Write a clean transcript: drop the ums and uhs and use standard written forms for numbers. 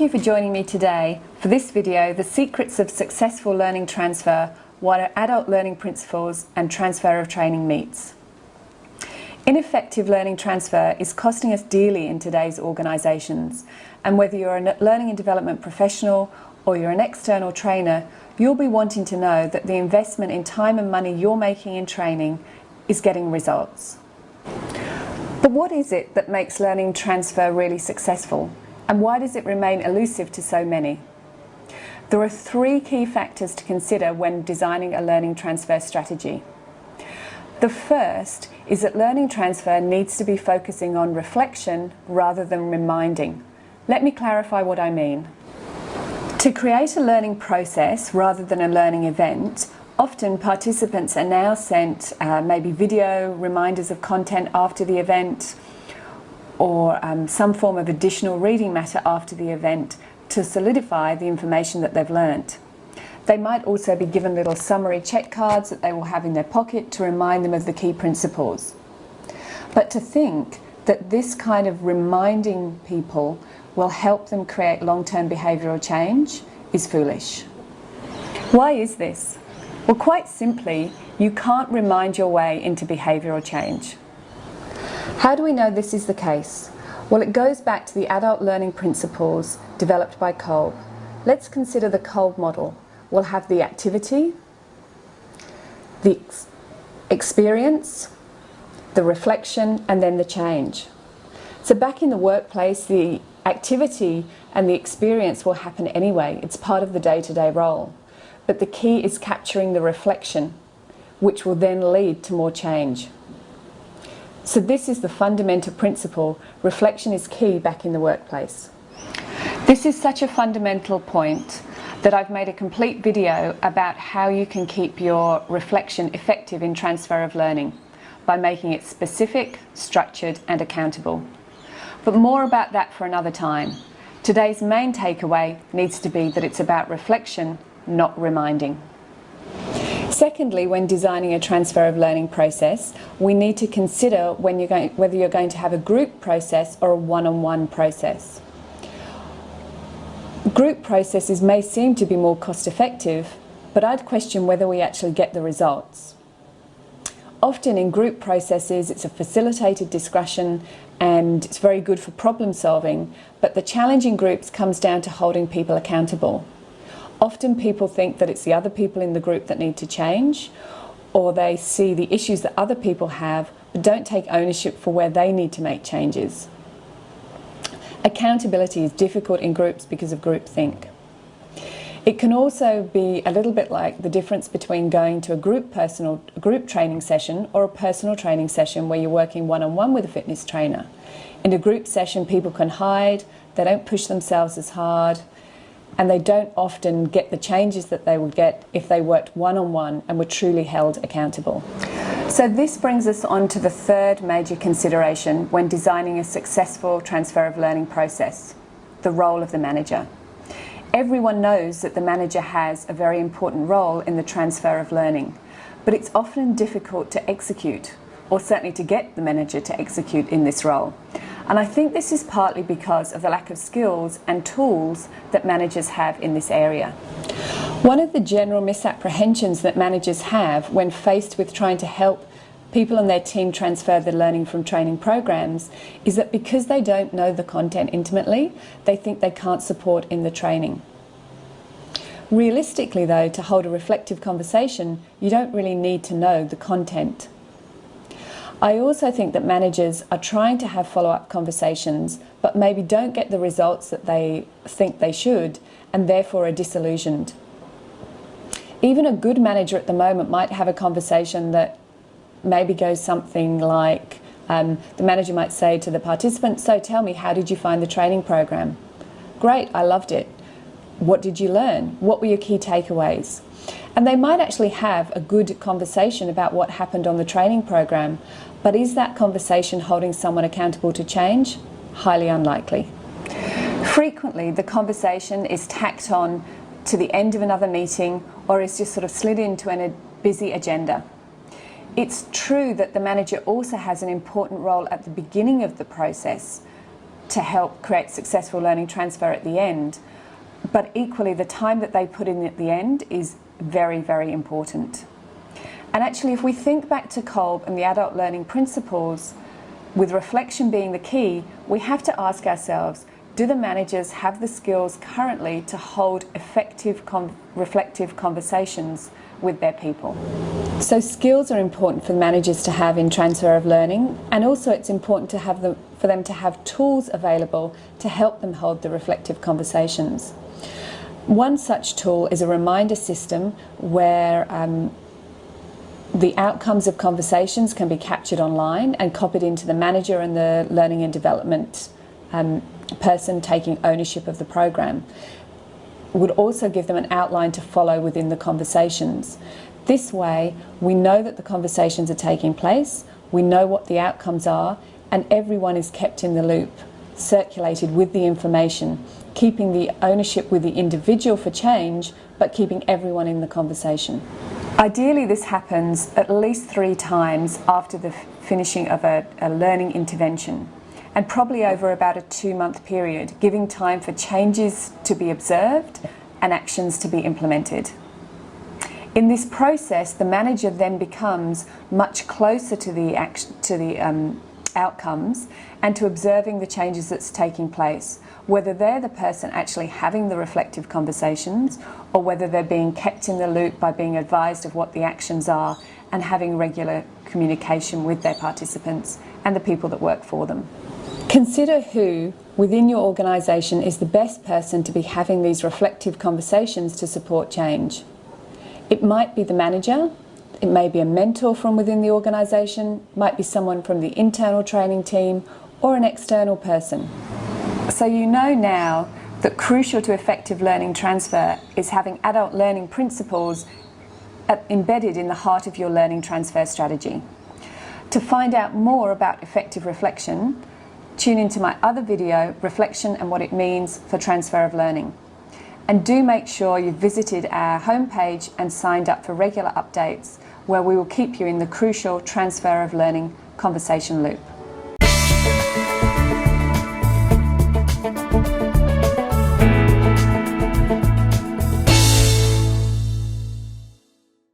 Thank you for joining me today for this video, The Secrets of Successful Learning Transfer, What Adult Learning Principles and Transfer of Training Meets. Ineffective learning transfer is costing us dearly in today's organisations, and whether you're a learning and development professional or you're an external trainer, you'll be wanting to know that the investment in time and money you're making in training is getting results. But what is it that makes learning transfer really successful? And why does it remain elusive to so many? There are three key factors to consider when designing a learning transfer strategy. The first is that learning transfer needs to be focusing on reflection rather than reminding. Let me clarify what I mean. To create a learning process rather than a learning event, often participants are now sent maybe video reminders of content after the event, or some form of additional reading matter after the event to solidify the information that they've learnt. They might also be given little summary check cards that they will have in their pocket to remind them of the key principles. But to think that this kind of reminding people will help them create long-term behavioural change is foolish. Why is this? Well, quite simply, you can't remind your way into behavioural change. How do we know this is the case? Well, it goes back to the adult learning principles developed by Kolb. Let's consider the Kolb model. We'll have the activity, the experience, the reflection, and then the change. So back in the workplace, the activity and the experience will happen anyway. It's part of the day-to-day role. But the key is capturing the reflection, which will then lead to more change. So this is the fundamental principle. Reflection is key back in the workplace. This is such a fundamental point that I've made a complete video about how you can keep your reflection effective in transfer of learning by making it specific, structured and accountable. But more about that for another time. Today's main takeaway needs to be that it's about reflection, not reminding. Secondly, when designing a transfer of learning process, we need to consider whether you're going to have a group process or a one-on-one process. Group processes may seem to be more cost-effective, but I'd question whether we actually get the results. Often in group processes, it's a facilitated discussion and it's very good for problem solving, but the challenge in groups comes down to holding people accountable. Often people think that it's the other people in the group that need to change, or they see the issues that other people have but don't take ownership for where they need to make changes. Accountability is difficult in groups because of groupthink. It can also be a little bit like the difference between going to a group training session or a personal training session where you're working one-on-one with a fitness trainer. In a group session, people can hide, they don't push themselves as hard, and they don't often get the changes that they would get if they worked one-on-one and were truly held accountable. So this brings us on to the third major consideration when designing a successful transfer of learning process, the role of the manager. Everyone knows that the manager has a very important role in the transfer of learning, but it's often difficult to execute, or certainly to get the manager to execute in this role. And I think this is partly because of the lack of skills and tools that managers have in this area. One of the general misapprehensions that managers have when faced with trying to help people on their team transfer the learning from training programs is that because they don't know the content intimately, they think they can't support in the training. Realistically though, to hold a reflective conversation, you don't really need to know the content. I also think that managers are trying to have follow-up conversations but maybe don't get the results that they think they should and therefore are disillusioned. Even a good manager at the moment might have a conversation that maybe goes something like, the manager might say to the participant, "So tell me, how did you find the training program?" "Great, I loved it." "What did you learn? What were your key takeaways?" And they might actually have a good conversation about what happened on the training program, but is that conversation holding someone accountable to change? Highly unlikely. Frequently, the conversation is tacked on to the end of another meeting or is just sort of slid into a busy agenda. It's true that the manager also has an important role at the beginning of the process, to help create successful learning transfer at the end. But equally, the time that they put in at the end is very, very important. And actually, if we think back to Kolb and the adult learning principles, with reflection being the key, we have to ask ourselves, do the managers have the skills currently to hold effective reflective conversations with their people? So skills are important for managers to have in transfer of learning, and also it's important to have for them to have tools available to help them hold the reflective conversations. One such tool is a reminder system where the outcomes of conversations can be captured online and copied into the manager and the learning and development person taking ownership of the program. Would also give them an outline to follow within the conversations. This way, we know that the conversations are taking place, we know what the outcomes are, and everyone is kept in the loop, circulated with the information, keeping the ownership with the individual for change, but keeping everyone in the conversation. Ideally, this happens at least 3 times after the finishing of a learning intervention, and probably over about a 2-month period, giving time for changes to be observed and actions to be implemented. In this process, the manager then becomes much closer to the outcomes and to observing the changes that's taking place, whether they're the person actually having the reflective conversations or whether they're being kept in the loop by being advised of what the actions are and having regular communication with their participants and the people that work for them. Consider who within your organisation is the best person to be having these reflective conversations to support change. It might be the manager, it may be a mentor from within the organisation, might be someone from the internal training team or an external person. So you know now that crucial to effective learning transfer is having adult learning principles embedded in the heart of your learning transfer strategy. To find out more about effective reflection, tune into my other video, Reflection and What It Means for Transfer of Learning. And do make sure you've visited our homepage and signed up for regular updates where we will keep you in the crucial transfer of learning conversation loop.